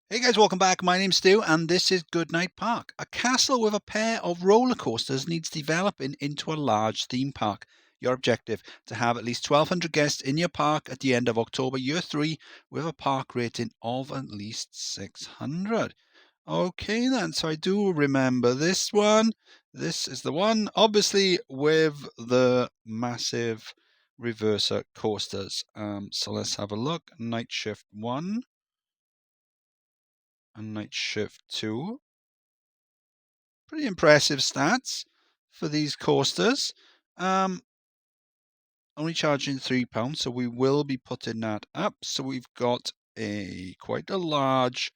Hey guys, welcome back. My name's Stu, and this is Goodnight Park. A castle with a pair of roller coasters needs developing into a large theme park. Your objective: to have at least 1,200 guests in your park at the end of October year 3 with a park rating of at least 600. Okay then, so I do remember this one. This is the one, obviously, with the massive reverser coasters. So let's have a look. Night Shift 1 and Night Shift 2. Pretty impressive stats for these coasters. Only charging £3, so we will be putting that up. So we've got quite a large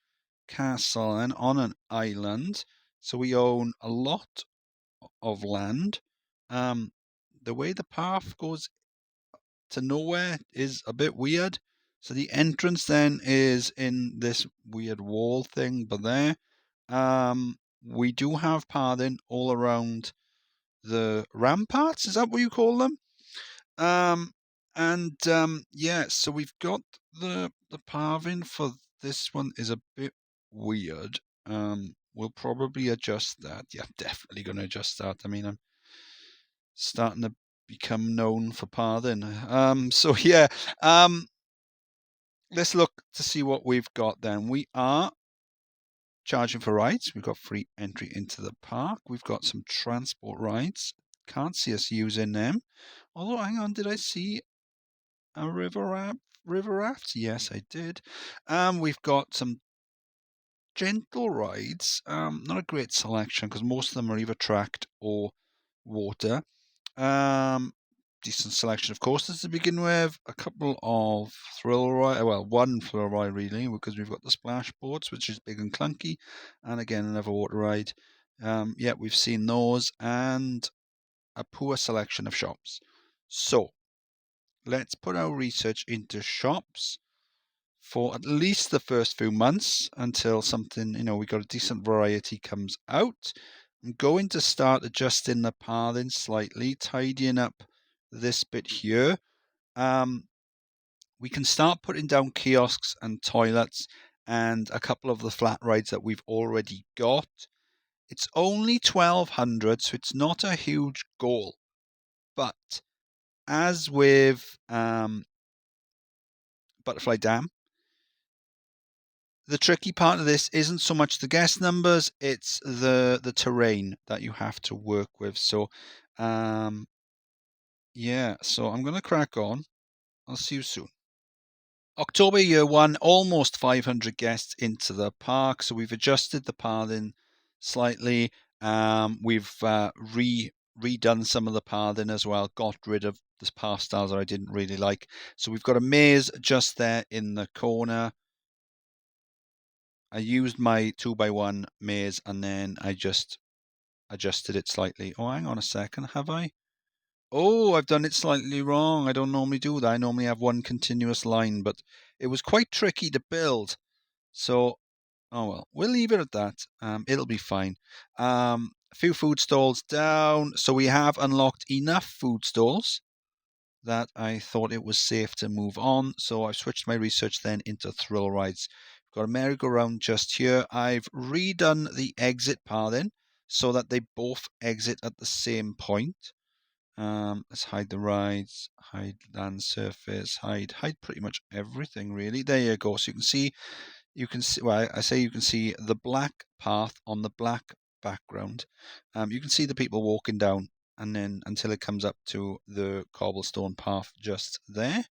castle and on an island. So we own a lot of land. The way the path goes to nowhere is a bit weird. So the entrance then is in this weird wall thing, but there. We do have pathing all around the ramparts. Is that what you call them? Yeah, so we've got the pathing for this one is a bit weird. We'll probably adjust that. Yeah, definitely going to adjust that. I mean, I'm starting to become known for pathing. So yeah, let's look to see what we've got then. We are charging for rides. We've got free entry into the park. We've got some transport rides. Can't see us using them. Although, hang on, did I see a river raft? River raft? Yes, I did. We've got some gentle rides. Not a great selection because most of them are either tracked or water. Decent selection of coasters to begin with. A couple of thrill ride, well, one thrill ride really, because we've got the splash boards, which is big and clunky, and again another water ride. Yeah, we've seen those, and a poor selection of shops. So let's put our research into shops for at least the first few months until something, we got a decent variety comes out. I'm going to start adjusting the pathing slightly, tidying up this bit here. We can start putting down kiosks and toilets and a couple of the flat rides that we've already got. It's only 1,200, so it's not a huge goal. But as with Butterfly Dam, the tricky part of this isn't so much the guest numbers, it's the terrain that you have to work with. So, yeah, so I'm going to crack on. I'll see you soon. October year 1, almost 500 guests into the park. So we've adjusted the pathing slightly. We've redone some of the pathing as well, got rid of the path styles that I didn't really like. So we've got a maze just there in the corner. I used my 2x1 maze and then I just adjusted it slightly. Oh, hang on a second, have I? Oh, I've done it slightly wrong. I don't normally do that. I normally have one continuous line, but it was quite tricky to build. So, oh well, we'll leave it at that. It'll be fine. A few food stalls down. So we have unlocked enough food stalls that I thought it was safe to move on. So I've switched my research then into thrill rides. Got a merry-go-round just here. I've redone the exit pathing so that they both exit at the same point. Let's hide the rides, hide land surface, hide pretty much everything really. There you go. So you can see. Well, I say you can see the black path on the black background. You can see the people walking down, and then until it comes up to the cobblestone path just there.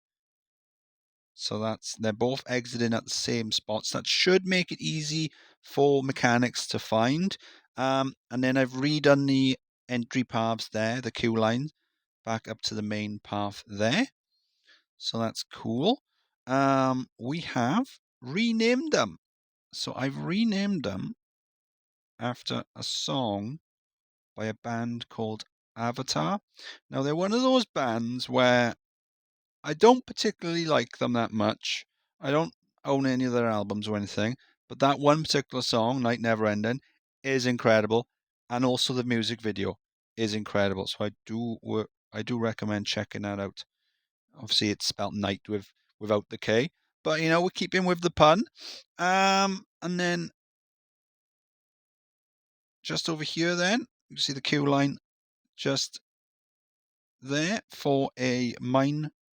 So they're both exiting at the same spots. That should make it easy for mechanics to find. And then I've redone the entry paths there, the queue line, back up to the main path there. So that's cool. We have renamed them. So I've renamed them after a song by a band called Avatar. Now they're one of those bands where I don't particularly like them that much. I don't own any of their albums or anything, but that one particular song, Night Never Ending, is incredible, and also the music video is incredible. So I do recommend checking that out. Obviously, it's spelled night without the K, But, you know, we're keeping with the pun. And then just over here then, you see the queue line just there for a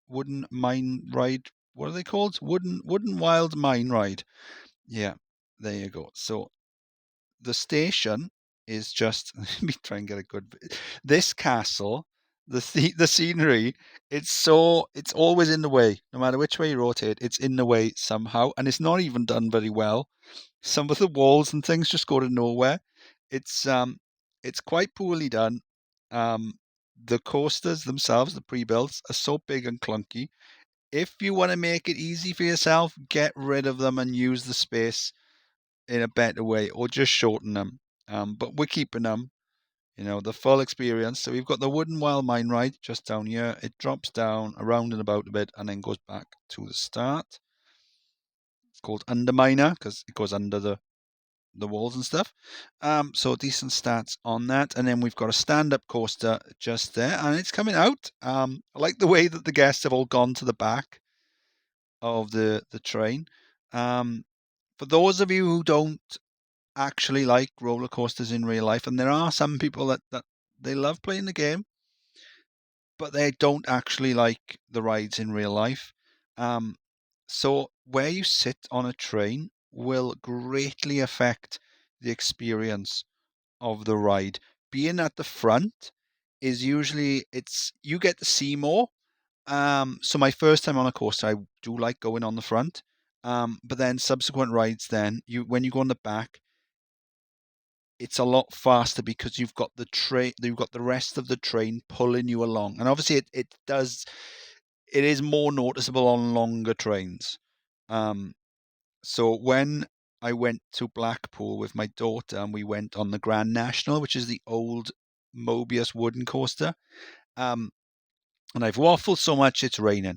wooden mine ride. What are they called? Wooden wild mine ride. Yeah, there you go. So the station is just, let me try and get a good, this castle, the scenery, it's always in the way. No matter which way you rotate, it's in the way somehow, and it's not even done very well. Some of the walls and things just go to nowhere. It's quite poorly done. The coasters themselves, the pre-builts, are so big and clunky. If you want to make it easy for yourself, get rid of them and use the space in a better way, or just shorten them. But we're keeping them, you know, the full experience. So we've got the wooden wild mine ride just down here. It drops down around and about a bit and then goes back to the start. It's called Underminer because it goes under the walls and stuff. So decent stats on that. And then we've got a stand-up coaster just there, and it's coming out. I like the way that the guests have all gone to the back of the train. For those of you who don't actually like roller coasters in real life, and there are some people that they love playing the game, but they don't actually like the rides in real life. So where you sit on a train will greatly affect the experience of the ride. Being at the front is usually you get to see more. So my first time on a coaster, I do like going on the front. But then subsequent rides, then when you go on the back, it's a lot faster because you've got the rest of the train pulling you along, and obviously it is more noticeable on longer trains. So when I went to Blackpool with my daughter and we went on the Grand National, which is the old Mobius wooden coaster, and I've waffled so much it's raining.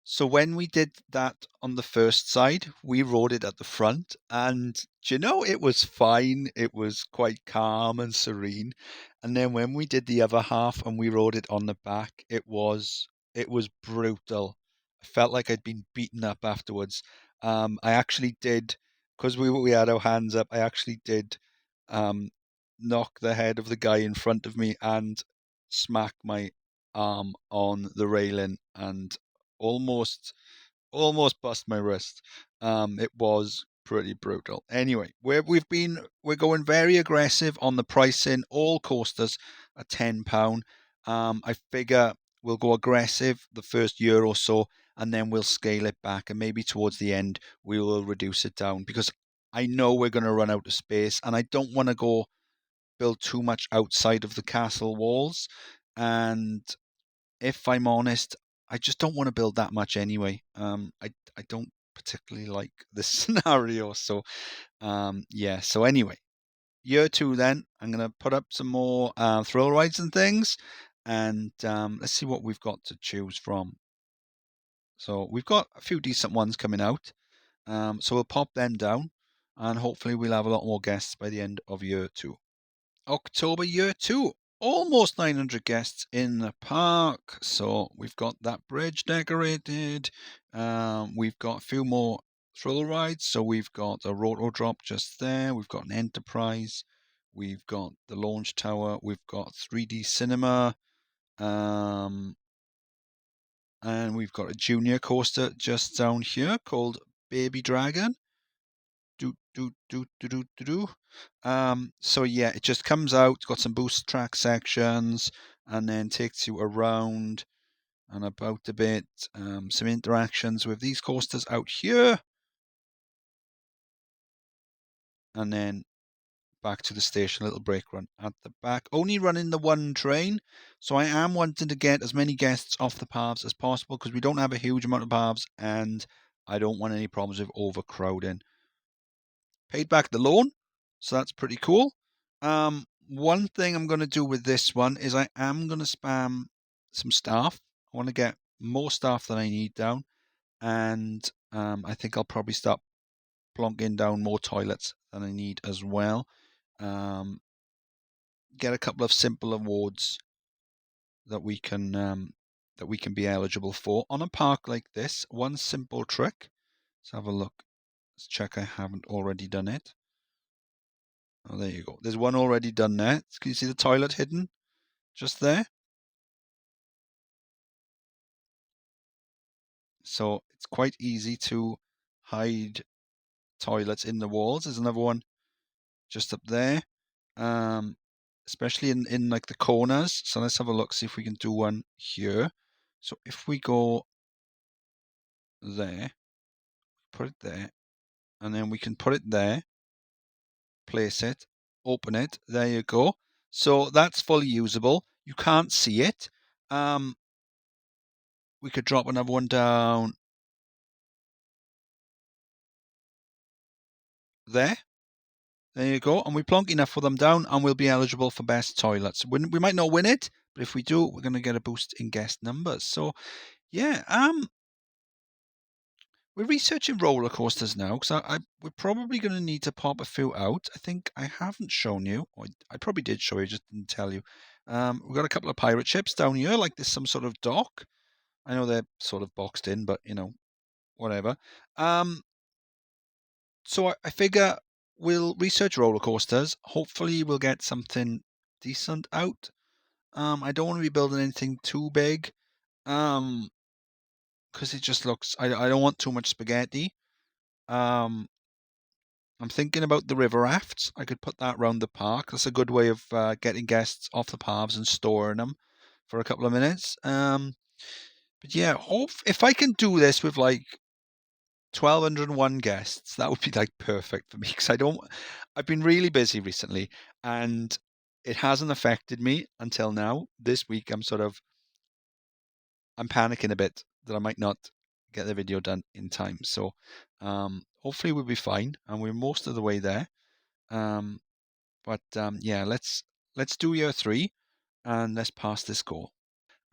So when we did that on the first side, we rode it at the front, and do you know, it was fine. It was quite calm and serene. And then when we did the other half and we rode it on the back, it was brutal. I felt like I'd been beaten up afterwards. I actually did, because we had our hands up. I actually did um, knock the head of the guy in front of me and smack my arm on the railing and almost bust my wrist. It was pretty brutal. Anyway, we're going very aggressive on the pricing. All coasters are £10. I figure we'll go aggressive the first year or so, and then we'll scale it back, and maybe towards the end we will reduce it down because I know we're going to run out of space, and I don't want to go build too much outside of the castle walls. And if I'm honest, I just don't want to build that much anyway. I don't particularly like this scenario. So yeah. So anyway, year 2 then I'm gonna put up some more thrill rides and things, and let's see what we've got to choose from. So we've got a few decent ones coming out. So we'll pop them down, and hopefully we'll have a lot more guests by the end of year 2. October year 2. Almost 900 guests in the park. So we've got that bridge decorated. We've got a few more thrill rides. So we've got a roto drop just there. We've got an enterprise. We've got the launch tower. We've got 3D cinema. And we've got a junior coaster just down here called Baby Dragon. So yeah, it just comes out, got some boost track sections, and then takes you around and about a bit. Some interactions with these coasters out here, and then back to the station. A little break run at the back. Only running the one train, so I am wanting to get as many guests off the paths as possible because we don't have a huge amount of paths, and I don't want any problems with overcrowding. Paid back the loan, so that's pretty cool. One thing I'm going to do with this one is I am going to spam some staff. I want to get more staff than I need down, and I think I'll probably start plonking down more toilets than I need as well. Get a couple of simple awards that we can be eligible for on a park like this. One simple trick Let's have a look. Let's check I haven't already done it. Oh, there you go. There's one already done there. Can you see the toilet hidden just there? So it's quite easy to hide toilets in the walls. There's another one just up there, especially in like the corners. So let's have a look, see if we can do one here. So if we go there, put it there, and then we can put it there, place it, open it. There you go. So that's fully usable. You can't see it. We could drop another one down there. There you go. And we plonk enough for them down and we'll be eligible for best toilets. We might not win it, but if we do, we're going to get a boost in guest numbers. So, yeah, we're researching roller coasters now because we're probably going to need to pop a few out. I think I haven't shown you, or I probably did show you, just didn't tell you. We've got a couple of pirate ships down here, like there's some sort of dock. I know they're sort of boxed in, but, whatever. So I figure we'll research roller coasters. Hopefully, we'll get something decent out. I don't want to be building anything too big, because it just looks. I don't want too much spaghetti. I'm thinking about the river rafts. I could put that around the park. That's a good way of getting guests off the paths and storing them for a couple of minutes. But yeah, if I can do this with like 1,201 guests, that would be like perfect for me because I've been really busy recently and it hasn't affected me until now. This week I'm panicking a bit that I might not get the video done in time. So hopefully we'll be fine and we're most of the way there. Yeah, let's do year 3 and let's pass this goal.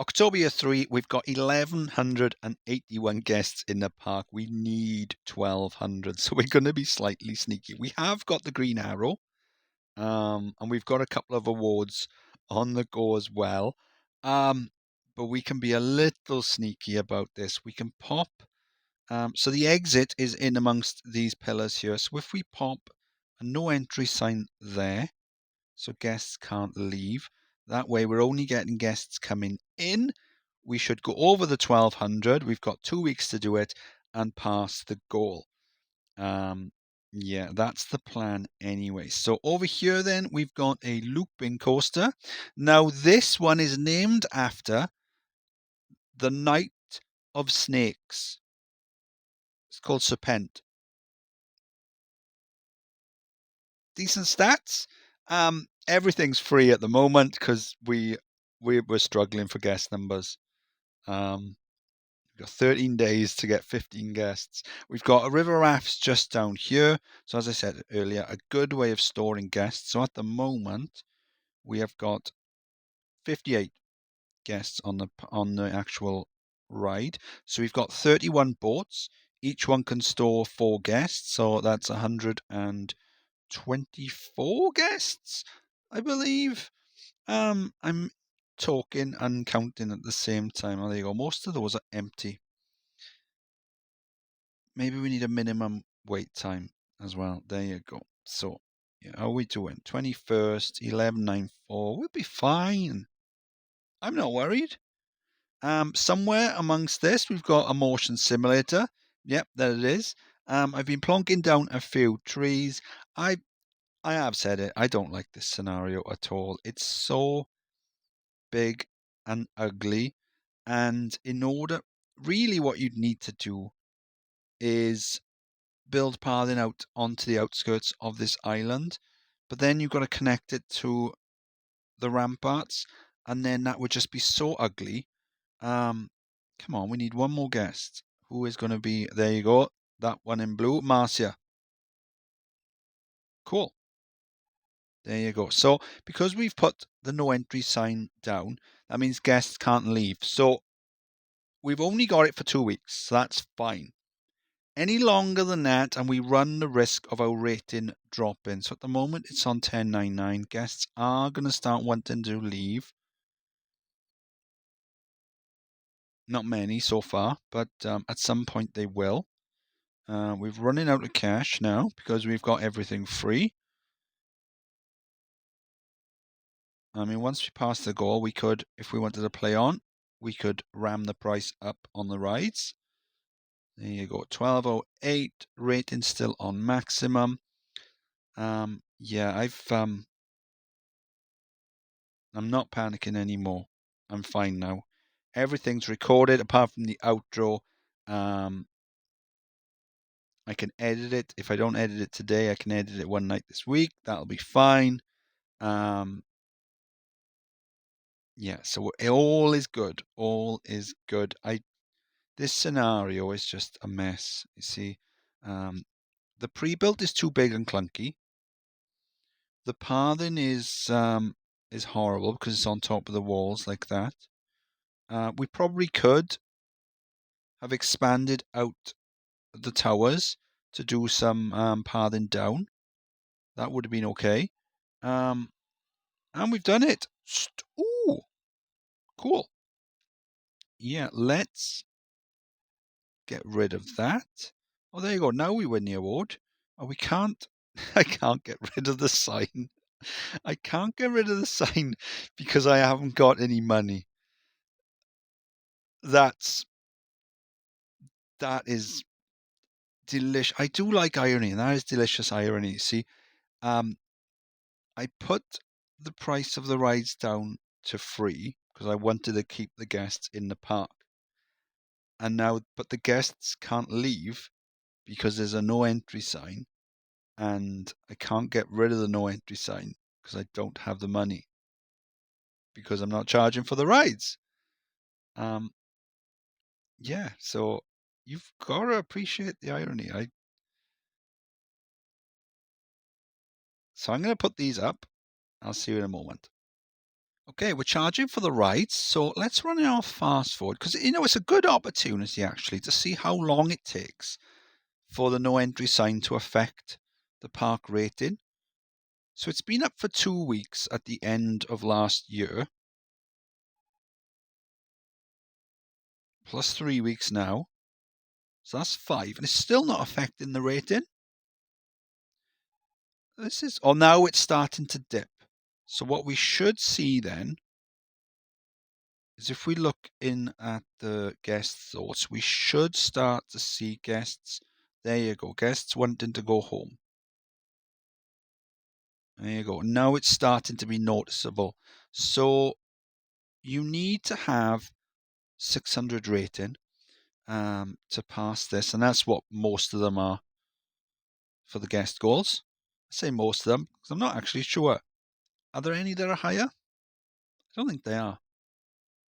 October year 3, we've got 1,181 guests in the park. We need 1,200, so we're going to be slightly sneaky. We have got the green arrow, and we've got a couple of awards on the go as well. But we can be a little sneaky about this. We can pop. So the exit is in amongst these pillars here. So if we pop a no entry sign there, so guests can't leave. That way we're only getting guests coming in. We should go over the 1,200. We've got 2 weeks to do it and pass the goal. Yeah, that's the plan anyway. So over here then, we've got a looping coaster. Now this one is named after the Knight of Snakes. It's called Serpent. Decent stats. Everything's free at the moment because we're struggling for guest numbers. We've got 13 days to get 15 guests. We've got a river rafts just down here. So as I said earlier, a good way of storing guests. So at the moment, we have got 58 guests on the actual ride. So we've got 31 boats. Each one can store 4 guests. So that's 124 guests, I believe. I'm talking and counting at the same time. Oh, there you go. Most of those are empty. Maybe we need a minimum wait time as well. There you go. So, yeah, how are we doing? 21st, 1194. We'll be fine. I'm not worried. Somewhere amongst this, we've got a motion simulator. Yep, there it is. I've been plonking down a few trees. I have said it. I don't like this scenario at all. It's so big and ugly. And really what you'd need to do is build pathing out onto the outskirts of this island. But then you've got to connect it to the ramparts. And then that would just be so ugly. Come on, we need one more guest. Who is going to be? There you go. That one in blue. Marcia. Cool. There you go. So because we've put the no entry sign down, that means guests can't leave. So we've only got it for 2 weeks. So that's fine. Any longer than that, and we run the risk of our rating dropping. So at the moment, it's on 10.99. Guests are going to start wanting to leave. Not many so far, but at some point they will. We've running out of cash now because we've got everything free. I mean, once we pass the goal, we could, if we wanted to play on, we could ram the price up on the rides. There you go, 1208, rating still on maximum. Yeah, I'm not panicking anymore. I'm fine now. Everything's recorded apart from the outro. I can edit it. If I don't edit it today, I can edit it one night this week. That'll be fine. Yeah, so all is good. All is good. This scenario is just a mess. You see, the pre-built is too big and clunky. The pathing is horrible because it's on top of the walls like that. We probably could have expanded out the towers to do some pathing down. That would have been okay. And we've done it. Ooh, cool. Yeah, let's get rid of that. Oh, there you go. Now we win the award. Oh, we can't. I can't get rid of the sign. I can't get rid of the sign because I haven't got any money. That is delicious. I do like irony, and that is delicious irony. See, I put the price of the rides down to free because I wanted to keep the guests in the park. And now, but the guests can't leave because there's a no entry sign, and I can't get rid of the no entry sign because I don't have the money because I'm not charging for the rides. Yeah, so you've got to appreciate the irony. So I'm going to put these up. I'll see you in a moment. Okay, we're charging for the rides, so let's run it off fast forward because it's a good opportunity actually to see how long it takes for the no entry sign to affect the park rating. So it's been up for 2 weeks at the end of last year, plus 3 weeks now. So that's 5, and it's still not affecting the rating. Now it's starting to dip. So what we should see then is if we look in at the guest thoughts, we should start to see guests. There you go, guests wanting to go home. There you go. Now it's starting to be noticeable. So you need to have 600 rating to pass this, and that's what most of them are for the guest goals. I say most of them because I'm not actually sure. Are there any that are higher? I don't think they are.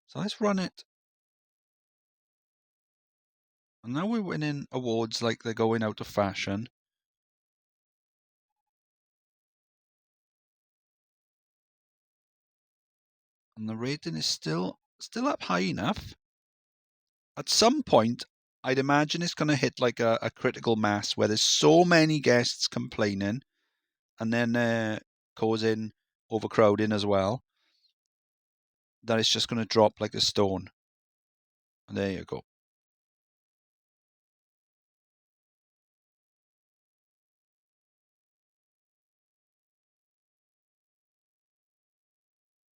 So let's run it. And now we're winning awards like they're going out of fashion. And the rating is still up high enough. At some point, I'd imagine it's going to hit like a critical mass where there's so many guests complaining and then causing overcrowding as well that it's just going to drop like a stone. And there you go.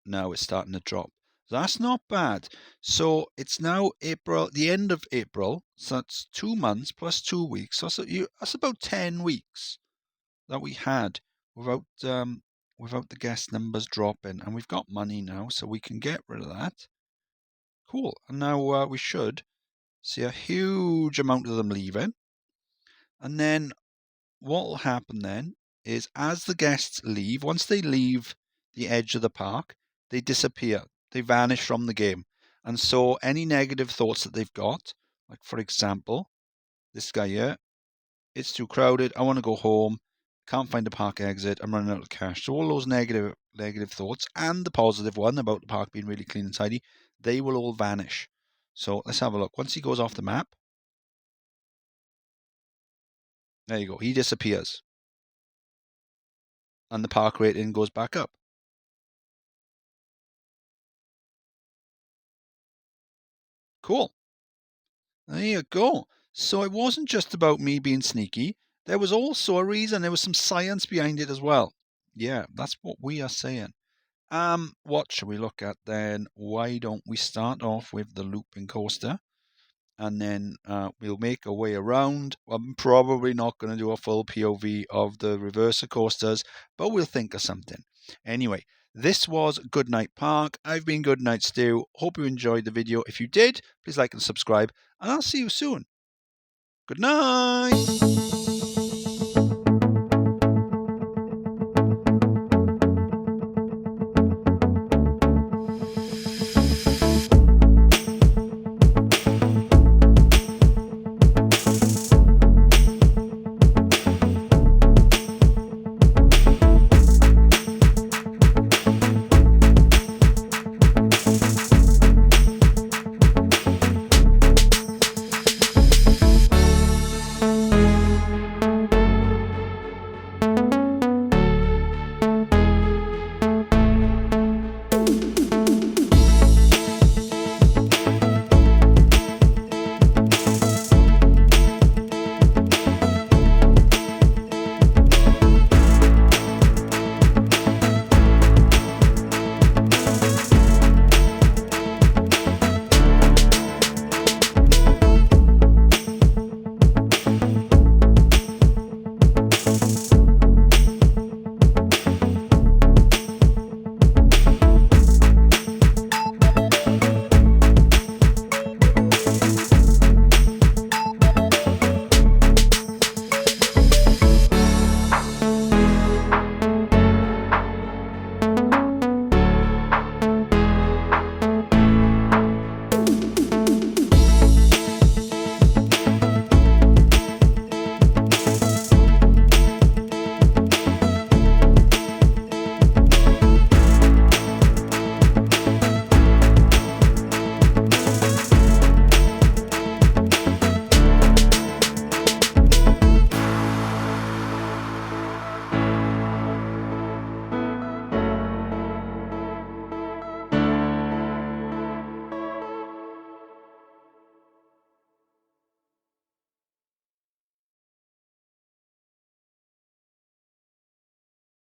Now it's starting to drop. That's not bad. So it's now April, the end of April. So that's 2 months plus 2 weeks. So that's about 10 weeks that we had without the guest numbers dropping, and we've got money now, so we can get rid of that. Cool. And now we should see a huge amount of them leaving, and then what will happen then is as the guests leave, once they leave the edge of the park, they disappear. They vanish from the game. And so any negative thoughts that they've got, like for example, this guy here, it's too crowded, I want to go home, can't find a park exit, I'm running out of cash. So all those negative thoughts and the positive one about the park being really clean and tidy, they will all vanish. So let's have a look. Once he goes off the map, there you go, he disappears. And the park rating goes back up. Cool. There you go. So it wasn't just about me being sneaky. There was also a reason. There was some science behind it as well. Yeah, that's what we are saying. What shall we look at then? Why don't we start off with the looping coaster? And then we'll make our way around. I'm probably not going to do a full POV of the reverser coasters, but we'll think of something. Anyway, this was Goodnight Park. I've been Goodnight Stu. Hope you enjoyed the video. If you did, please like and subscribe, and I'll see you soon. Good night.